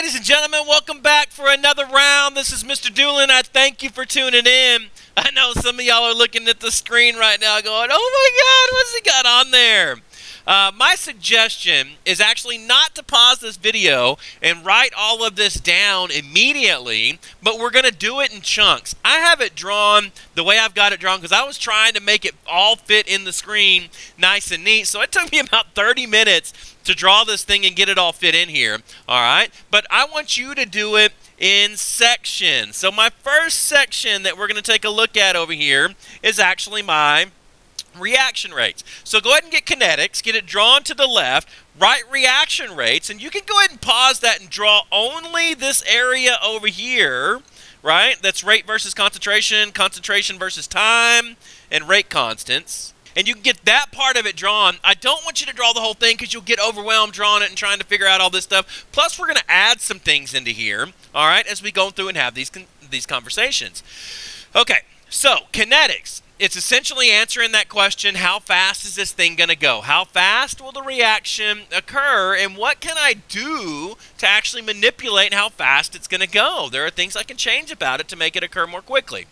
Ladies and gentlemen, welcome back for another round. This is Mr. Doolin. I thank you for tuning in. I know some of y'all are looking at the screen right now going, oh my God, what's he got on there? My suggestion is actually not to pause this video and write all of this down immediately, but we're going to do it in chunks. I have it drawn the way I've got it drawn because I was trying to make it all fit in the screen nice and neat, so it took me about 30 minutes to draw this thing and get it all fit in here, all right? But I want you to do it in sections. So my first section that we're going to take a look at over here is actually my reaction rates. So go ahead and get kinetics, get it drawn to the left, write reaction rates, and you can go ahead and pause that and draw only this area over here, right? That's rate versus concentration, concentration versus time, and rate constants. And you can get that part of it drawn. I don't want you to draw the whole thing because you'll get overwhelmed drawing it and trying to figure out all this stuff. Plus, we're going to add some things into here, all right, as we go through and have these conversations. Okay, so kinetics. It's essentially answering that question, how fast is this thing going to go? How fast will the reaction occur, and what can I do to actually manipulate how fast it's going to go? There are things I can change about it to make it occur more quickly.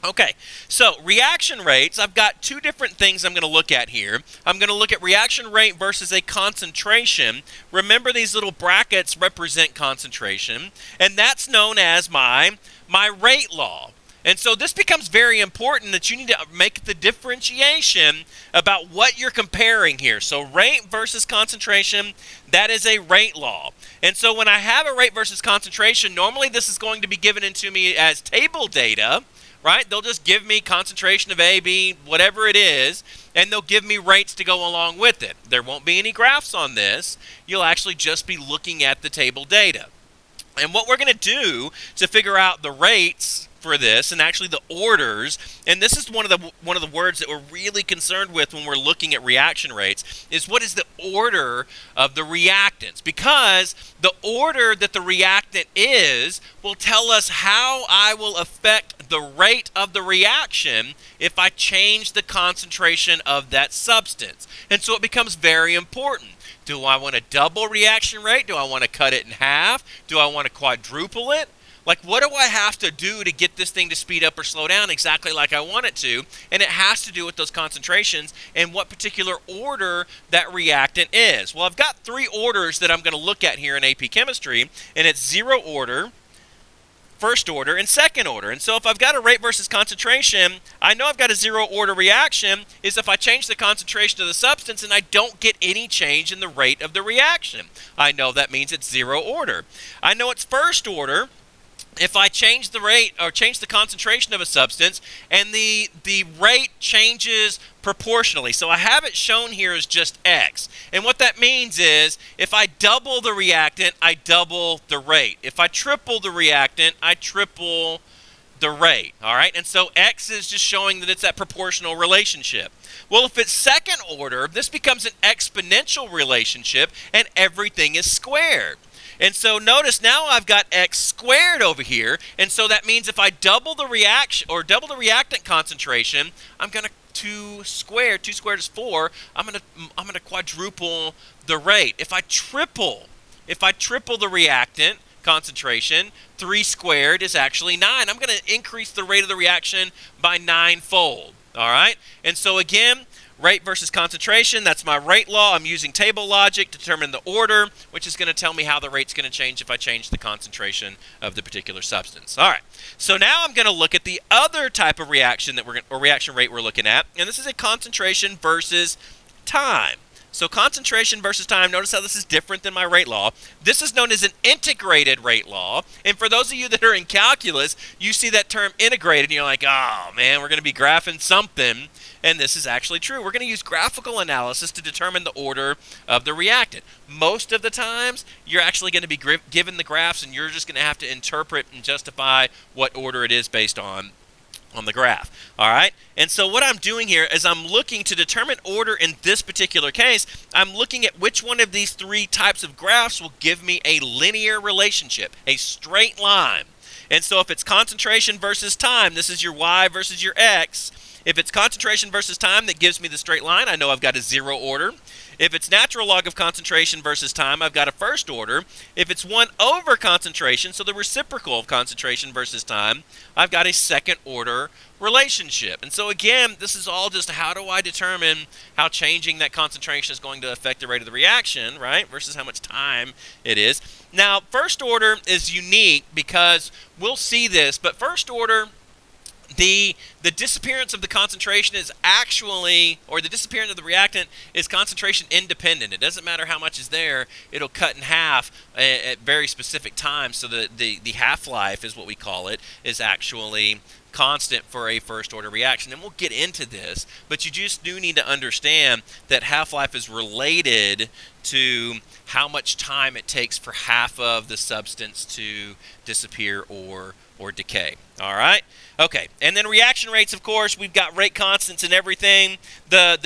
Okay, so reaction rates, I've got two different things I'm going to look at here. I'm going to look at reaction rate versus a concentration. Remember, these little brackets represent concentration, and that's known as my rate law. And so this becomes very important that you need to make the differentiation about what you're comparing here. So rate versus concentration, that is a rate law. And so when I have a rate versus concentration, normally this is going to be given into me as table data, right? They'll just give me concentration of A, B, whatever it is, and they'll give me rates to go along with it. There won't be any graphs on this. You'll actually just be looking at the table data. And what we're going to do to figure out the rates for this, and actually the orders, and this is one of the words that we're really concerned with when we're looking at reaction rates, is what is the order of the reactants? Because the order that the reactant is will tell us how I will affect the rate of the reaction if I change the concentration of that substance. And so it becomes very important. Do I want to double reaction rate? Do I want to cut it in half? Do I want to quadruple it? Like, what do I have to do to get this thing to speed up or slow down exactly like I want it to? And it has to do with those concentrations and what particular order that reactant is. Well, I've got three orders that I'm going to look at here in AP Chemistry, and it's zero order, first order, and second order. And so if I've got a rate versus concentration, I know I've got a zero order reaction is if I change the concentration of the substance and I don't get any change in the rate of the reaction. I know that means it's zero order. I know it's first order if I change the rate or change the concentration of a substance and the rate changes proportionally. So I have it shown here as just X. And what that means is if I double the reactant, I double the rate. If I triple the reactant, I triple the rate. All right? And so X is just showing that it's that proportional relationship. Well, if it's second order, this becomes an exponential relationship and everything is squared. And so notice now I've got X squared over here, and so that means if I double the reaction or double the reactant concentration, I'm going to 2 squared is 4. I'm going to quadruple the rate. If I triple the reactant concentration, 3 squared is actually 9. I'm going to increase the rate of the reaction by 9-fold. All right? And so again, rate versus concentration, that's my rate law. I'm using table logic to determine the order, which is going to tell me how the rate's going to change if I change the concentration of the particular substance. All right, so now I'm going to look at the other type of reaction or reaction rate we're looking at, and this is a concentration versus time. So concentration versus time, notice how this is different than my rate law. This is known as an integrated rate law. And for those of you that are in calculus, you see that term integrated, and you're like, oh, man, we're going to be graphing something. And this is actually true. We're going to use graphical analysis to determine the order of the reactant. Most of the times, you're actually going to be given the graphs, and you're just going to have to interpret and justify what order it is based on the graph. All right? And so what I'm doing here is I'm looking to determine order in this particular case. I'm looking at which one of these three types of graphs will give me a linear relationship, a straight line. And so if it's concentration versus time, this is your Y versus your X. If it's concentration versus time that gives me the straight line, I know I've got a zero order. If it's natural log of concentration versus time, I've got a first order. If it's 1 over concentration, so the reciprocal of concentration versus time, I've got a second order relationship. And so again, this is all just how do I determine how changing that concentration is going to affect the rate of the reaction, right, versus how much time it is. Now, first order is unique because we'll see this, but first order, the disappearance of the concentration is actually, or the disappearance of the reactant is concentration independent. It doesn't matter how much is there, it'll cut in half at very specific times. So the half-life is what we call it, is actually constant for a first order reaction. And we'll get into this, but you just do need to understand that half-life is related to how much time it takes for half of the substance to disappear or decay. All right? Okay, and then reaction rates, of course, we've got rate constants and everything. The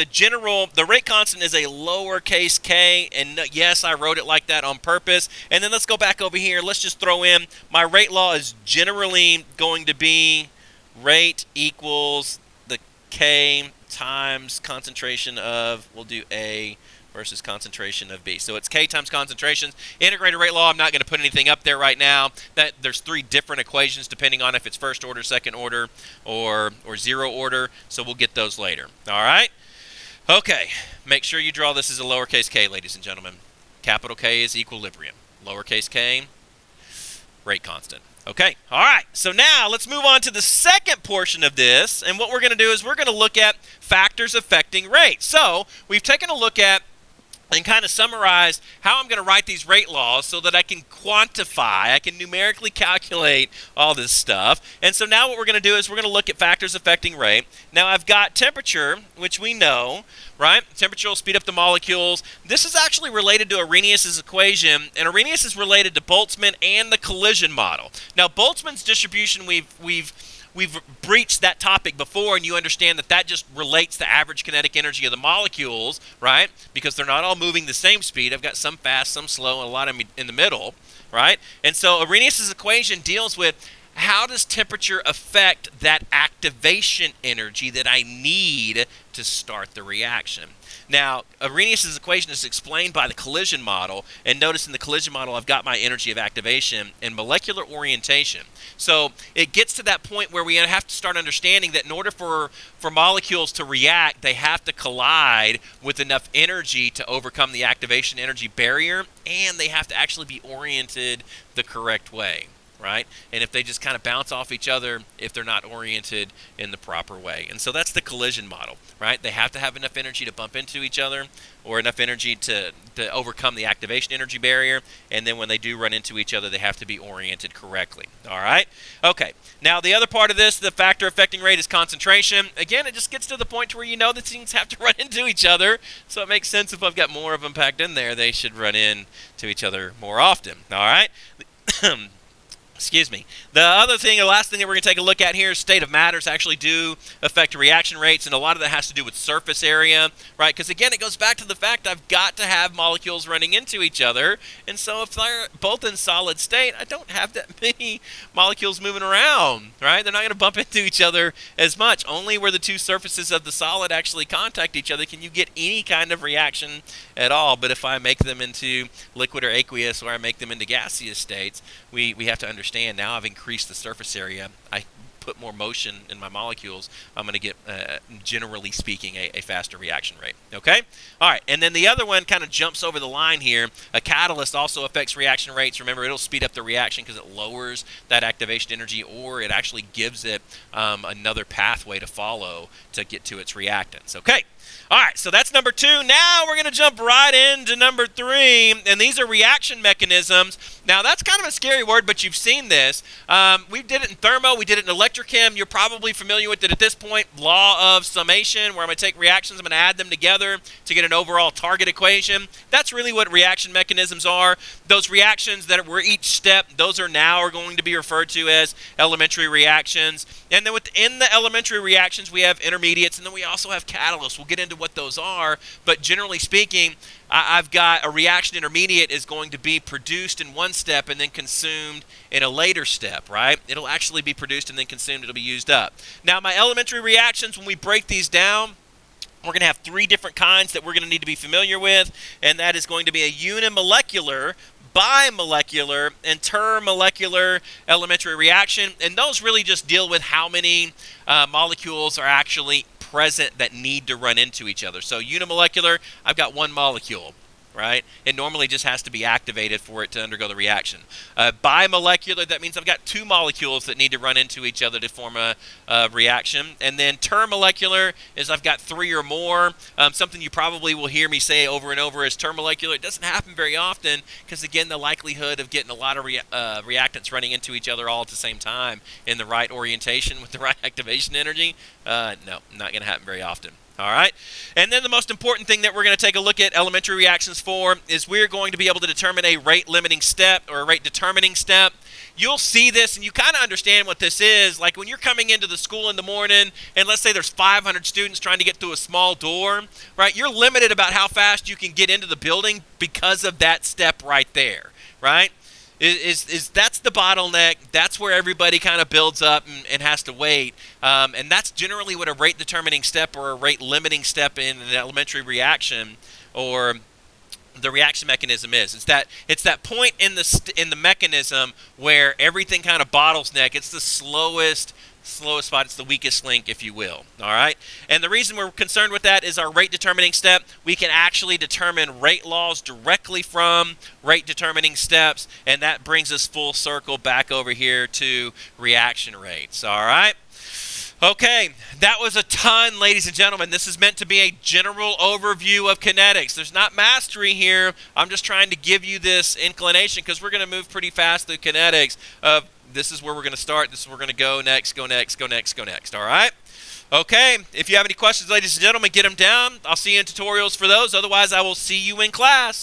rate constant is a lowercase k, and yes, I wrote it like that on purpose. And then let's go back over here. Let's just throw in my rate law is generally going to be rate equals the k times concentration of, we'll do A versus concentration of B. So it's K times concentrations. Integrated rate law, I'm not going to put anything up there right now. There's 3 different equations depending on if it's first order, second order, or zero order. So we'll get those later. All right? Okay. Make sure you draw this as a lowercase k, ladies and gentlemen. Capital K is equilibrium. Lowercase k, rate constant. Okay, all right, so now let's move on to the second portion of this, and what we're going to do is we're going to look at factors affecting rate. So we've taken a look at and kind of summarized how I'm going to write these rate laws so that I can quantify, I can numerically calculate all this stuff. And so now what we're going to do is we're going to look at factors affecting rate. Now I've got temperature, which we know, right? Temperature will speed up the molecules. This is actually related to Arrhenius' equation, and Arrhenius is related to Boltzmann and the collision model. Now Boltzmann's distribution, we've breached that topic before, and you understand that just relates the average kinetic energy of the molecules, right? Because they're not all moving the same speed. I've got some fast, some slow, and a lot in the middle, right? And so Arrhenius' equation deals with how does temperature affect that activation energy that I need to start the reaction. Now, Arrhenius' equation is explained by the collision model, and notice in the collision model I've got my energy of activation and molecular orientation. So it gets to that point where we have to start understanding that in order for molecules to react, they have to collide with enough energy to overcome the activation energy barrier, and they have to actually be oriented the correct way. Right? And if they just kind of bounce off each other, if they're not oriented in the proper way. And so that's the collision model, right? They have to have enough energy to bump into each other, or enough energy to overcome the activation energy barrier, and then when they do run into each other, they have to be oriented correctly. All right? Okay. Now, the other part of this, the factor affecting rate, is concentration. Again, it just gets to the point to where you know that things have to run into each other, so it makes sense if I've got more of them packed in there, they should run into each other more often. All right? Excuse me. The last thing that we're going to take a look at here is state of matters actually do affect reaction rates, and a lot of that has to do with surface area, right? Because again, it goes back to the fact I've got to have molecules running into each other, and so if they're both in solid state, I don't have that many molecules moving around, right? They're not going to bump into each other as much. Only where the two surfaces of the solid actually contact each other can you get any kind of reaction at all. But if I make them into liquid or aqueous, or I make them into gaseous states, we have to understand now I've increased the surface area. I put more motion in my molecules. I'm going to get, generally speaking, a faster reaction rate. Okay? All right. And then the other one kind of jumps over the line here. A catalyst also affects reaction rates. Remember, it'll speed up the reaction because it lowers that activation energy, or it actually gives it another pathway to follow to get to its reactants. Okay? All right, so that's number 2. Now we're going to jump right into number 3, and these are reaction mechanisms. Now, that's kind of a scary word, but you've seen this. We did it in thermo. We did it in electrochem. You're probably familiar with it at this point. Law of summation, where I'm going to take reactions, I'm going to add them together to get an overall target equation. That's really what reaction mechanisms are. Those reactions that were each step, those are going to be referred to as elementary reactions. And then within the elementary reactions, we have intermediates, and then we also have catalysts. We'll get into what those are, but generally speaking, I've got a reaction intermediate is going to be produced in one step and then consumed in a later step, right? It'll actually be produced and then consumed. It'll be used up. Now, my elementary reactions, when we break these down, We're going to have three different kinds that we're going to need to be familiar with, and that is going to be a unimolecular, bimolecular, and termolecular elementary reaction. And those really just deal with how many molecules are actually present that need to run into each other. So unimolecular, I've got one molecule, right? It normally just has to be activated for it to undergo the reaction. Bimolecular, that means I've got two molecules that need to run into each other to form a reaction. And then termolecular is I've got three or more. Something you probably will hear me say over and over is termolecular. It doesn't happen very often because, again, the likelihood of getting a lot of reactants running into each other all at the same time in the right orientation with the right activation energy, no, not going to happen very often. All right, and then the most important thing that we're going to take a look at elementary reactions for is we're going to be able to determine a rate-limiting step or a rate-determining step. You'll see this, and you kind of understand what this is. Like when you're coming into the school in the morning, and let's say there's 500 students trying to get through a small door, right? You're limited about how fast you can get into the building because of that step right there, right? That's the bottleneck. That's where everybody kind of builds up and has to wait. And that's generally what a rate determining step or a rate limiting step in an elementary reaction or the reaction mechanism is. It's that point in the mechanism where everything kind of bottleneck. It's the slowest spot. It's the weakest link, if you will. All right. And the reason we're concerned with that is our rate determining step. We can actually determine rate laws directly from rate determining steps, and that brings us full circle back over here to reaction rates. All right. Okay, that was a ton, ladies and gentlemen. This is meant to be a general overview of kinetics. There's not mastery here. I'm just trying to give you this inclination because we're going to move pretty fast through kinetics of this is where we're going to start, this is where we're going to go next, go next, go next, go next, all right? Okay, if you have any questions, ladies and gentlemen, get them down. I'll see you in tutorials for those. Otherwise, I will see you in class.